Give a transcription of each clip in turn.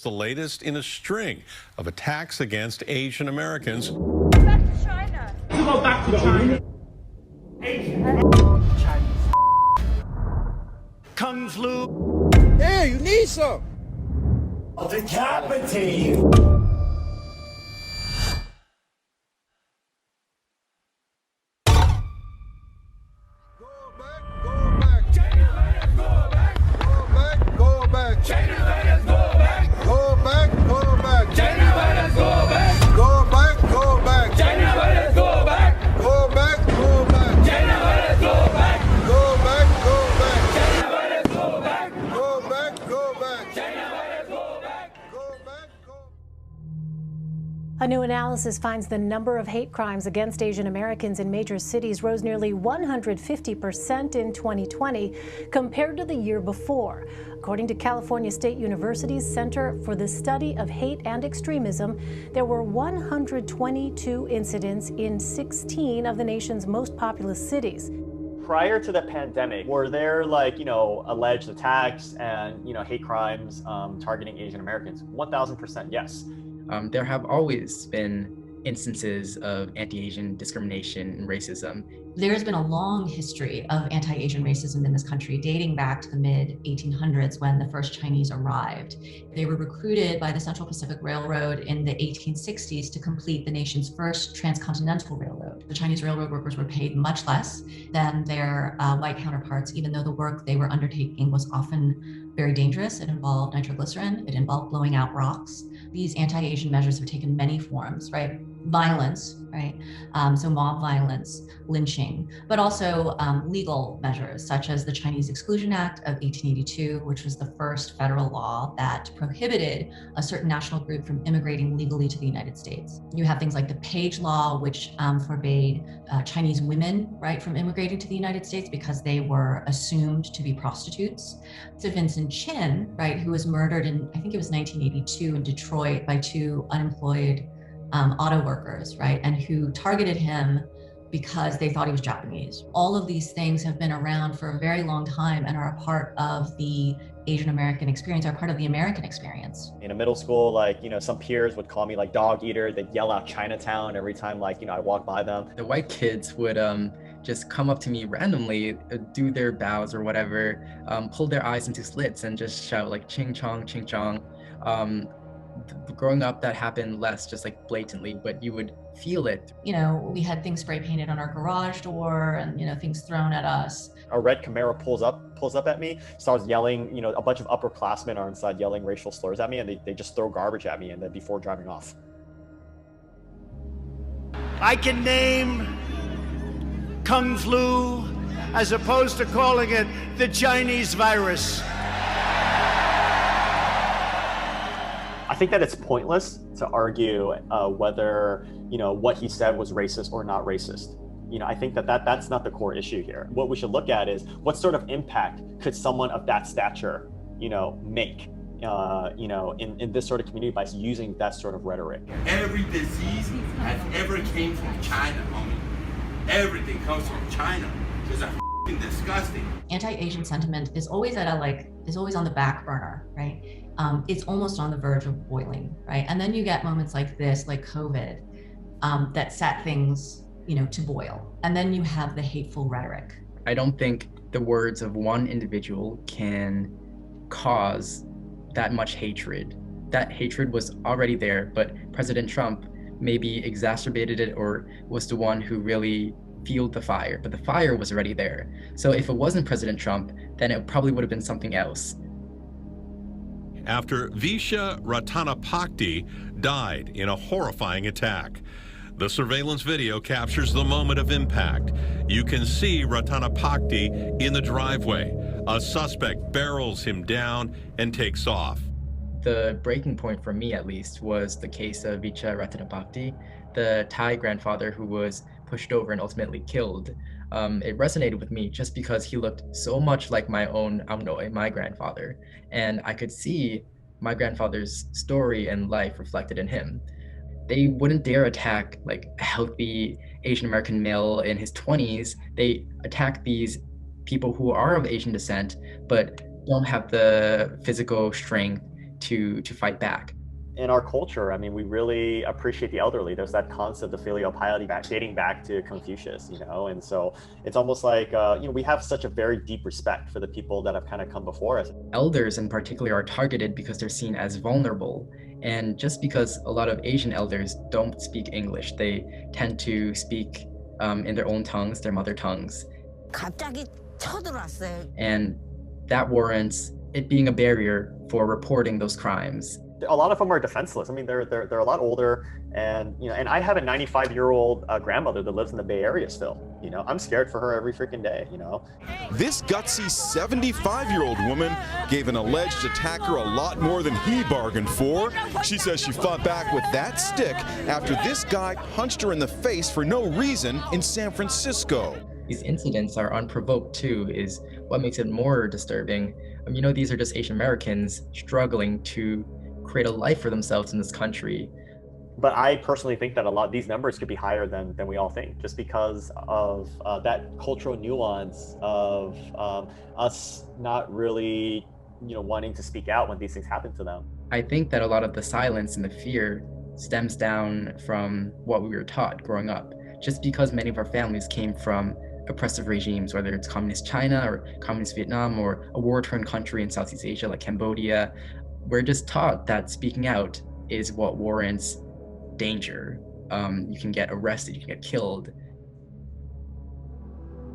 the latest in a string of attacks against Asian Americans. Back to China. You go back to China. Chinese. Kung flu. Hey, you need some. I'll decapitate you. A new analysis finds the number of hate crimes against Asian Americans in major cities rose nearly 150% in 2020 compared to the year before. According to California State University's Center for the Study of Hate and Extremism, there were 122 incidents in 16 of the nation's most populous cities. Prior to the pandemic, were there alleged attacks and, hate crimes targeting Asian Americans? 1000% yes. There have always been instances of anti-Asian discrimination and racism. There's been a long history of anti-Asian racism in this country, dating back to the mid-1800s when the first Chinese arrived. They were recruited by the Central Pacific Railroad in the 1860s to complete the nation's first transcontinental railroad. The Chinese railroad workers were paid much less than their white counterparts, even though the work they were undertaking was often very dangerous. It involved nitroglycerin, it involved blowing out rocks. These anti-Asian measures have taken many forms, right? Violence, right? So mob violence, lynching, but also legal measures such as the Chinese Exclusion Act of 1882, which was the first federal law that prohibited a certain national group from immigrating legally to the United States. You have things like the Page Law, which forbade Chinese women, right, from immigrating to the United States because they were assumed to be prostitutes. So Vincent Chin, right, who was murdered in, I think it was 1982 in Detroit by two unemployed auto workers, right, and who targeted him because they thought he was Japanese. All of these things have been around for a very long time and are a part of the Asian American experience, are part of the American experience. In middle school, some peers would call me dog eater. They'd yell out Chinatown every time, I walk by them. The white kids would just come up to me randomly, do their bows or whatever, pull their eyes into slits and just shout ching chong, ching chong. Growing up, that happened less, just blatantly, but you would feel it. We had things spray painted on our garage door and, things thrown at us. A red Camaro pulls up at me, starts yelling, a bunch of upperclassmen are inside yelling racial slurs at me, and they just throw garbage at me and then before driving off. I can name Kung flu as opposed to calling it the Chinese virus. I think that it's pointless to argue whether, what he said was racist or not racist. I think that's not the core issue here. What we should look at is what sort of impact could someone of that stature, make, in this sort of community by using that sort of rhetoric. Every disease has ever came from China, homie. Everything comes from China. It's f***ing disgusting. Anti-Asian sentiment is always is always on the back burner, right? It's almost on the verge of boiling, right? And then you get moments like this, like COVID, that set things, to boil. And then you have the hateful rhetoric. I don't think the words of one individual can cause that much hatred. That hatred was already there, but President Trump maybe exacerbated it or was the one who really fueled the fire, but the fire was already there. So if it wasn't President Trump, then it probably would have been something else. After Visha Ratanapakdee died in a horrifying attack. The surveillance video captures the moment of impact. You can see Ratanapakdee in the driveway. A suspect barrels him down and takes off. The breaking point for me, at least, was the case of Visha Ratanapakdee, the Thai grandfather who was pushed over and ultimately killed. It resonated with me just because he looked so much like my own Amnoy, my grandfather, and I could see my grandfather's story and life reflected in him. They wouldn't dare attack a healthy Asian American male in his 20s. They attack these people who are of Asian descent but don't have the physical strength to fight back. In our culture, I mean, we really appreciate the elderly. There's that concept of filial piety dating back to Confucius, and so it's almost like, we have such a very deep respect for the people that have kind of come before us. Elders in particular are targeted because they're seen as vulnerable. And just because a lot of Asian elders don't speak English, they tend to speak in their own tongues, their mother tongues. And that warrants it being a barrier for reporting those crimes. A lot of them are defenseless. I mean, they're a lot older, and and I have a 95-year-old grandmother that lives in the Bay Area still. I'm scared for her every freaking day. This gutsy 75-year-old woman gave an alleged attacker a lot more than he bargained for. She says she fought back with that stick after this guy punched her in the face for no reason in San Francisco. These incidents are unprovoked too, is what makes it more disturbing. These are just Asian Americans struggling to create a life for themselves in this country. But I personally think that a lot of these numbers could be higher than we all think, just because of that cultural nuance of us not really, wanting to speak out when these things happen to them. I think that a lot of the silence and the fear stems down from what we were taught growing up. Just because many of our families came from oppressive regimes, whether it's communist China or communist Vietnam or a war-torn country in Southeast Asia like Cambodia, we're just taught that speaking out is what warrants danger. You can get arrested, you can get killed.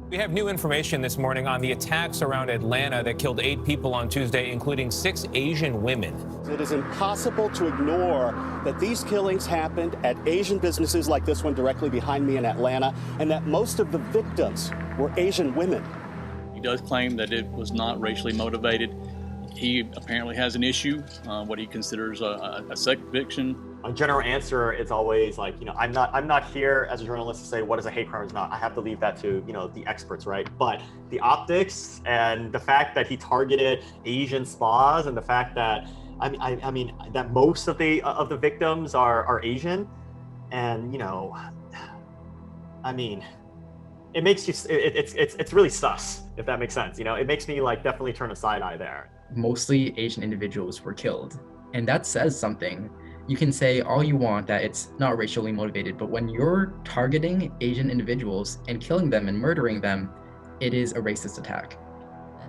We have new information this morning on the attacks around Atlanta that killed 8 people on Tuesday, including 6 Asian women. It is impossible to ignore that these killings happened at Asian businesses like this one directly behind me in Atlanta, and that most of the victims were Asian women. He does claim that it was not racially motivated. He apparently has an issue, what he considers a sex addiction. A general answer is always like, I'm not here as a journalist to say what is a hate crime or is not. I have to leave that to, the experts, right? But the optics and the fact that he targeted Asian spas and the fact that, I mean that most of the victims are Asian, and it makes you, it's really sus, if that makes sense. It makes me like definitely turn a side eye there. Mostly Asian individuals were killed, and that says something. You can say all you want that it's not racially motivated, but when you're targeting Asian individuals and killing them and murdering them, it is a racist attack.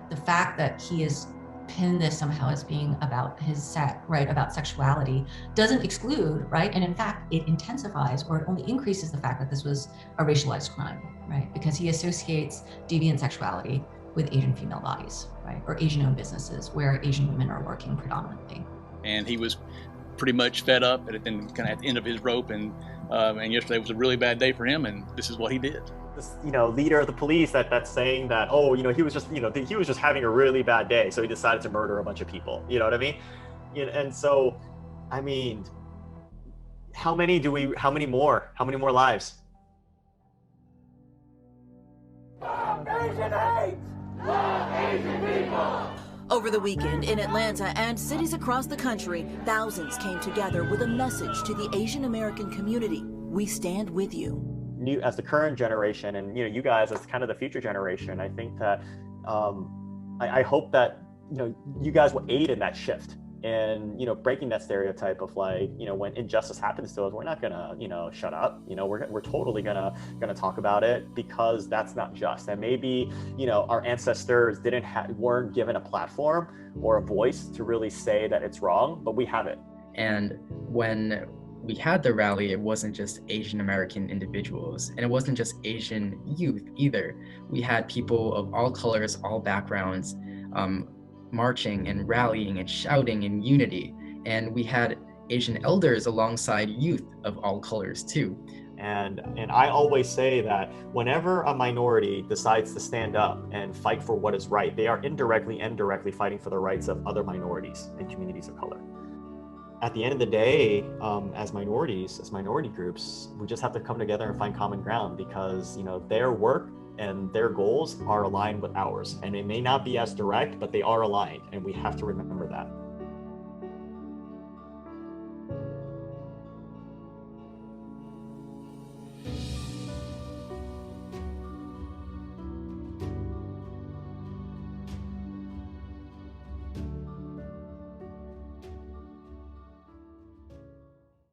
The fact that he is pinned this somehow as being about his sex, right, about sexuality, doesn't exclude, right, and in fact, it intensifies or it only increases the fact that this was a racialized crime, right, because he associates deviant sexuality with Asian female bodies, right, or Asian-owned businesses where Asian women are working predominantly. And he was pretty much fed up at the end of his rope, and yesterday was a really bad day for him, and this is what he did. This, leader of the police that's saying that, he was just having a really bad day, so he decided to murder a bunch of people. You know what I mean? And so, I mean, how many more lives? Stop Asian hate! Love Asian people! Over the weekend in Atlanta and cities across the country, thousands came together with a message to the Asian American community. We stand with you. As the current generation, and you guys as kind of the future generation, I think that I hope that you guys will aid in that shift and breaking that stereotype of like when injustice happens to us, we're not gonna shut up. We're totally gonna talk about it, because that's not just. And maybe our ancestors weren't given a platform or a voice to really say that it's wrong, but we have it. And when we had the rally, it wasn't just Asian American individuals, and it wasn't just Asian youth either. We had people of all colors, all backgrounds, marching and rallying and shouting in unity. And we had Asian elders alongside youth of all colors too. And I always say that whenever a minority decides to stand up and fight for what is right, they are indirectly and directly fighting for the rights of other minorities and communities of color. At the end of the day, as minorities, as minority groups, we just have to come together and find common ground, because their work and their goals are aligned with ours. And it may not be as direct, but they are aligned, and we have to remember that.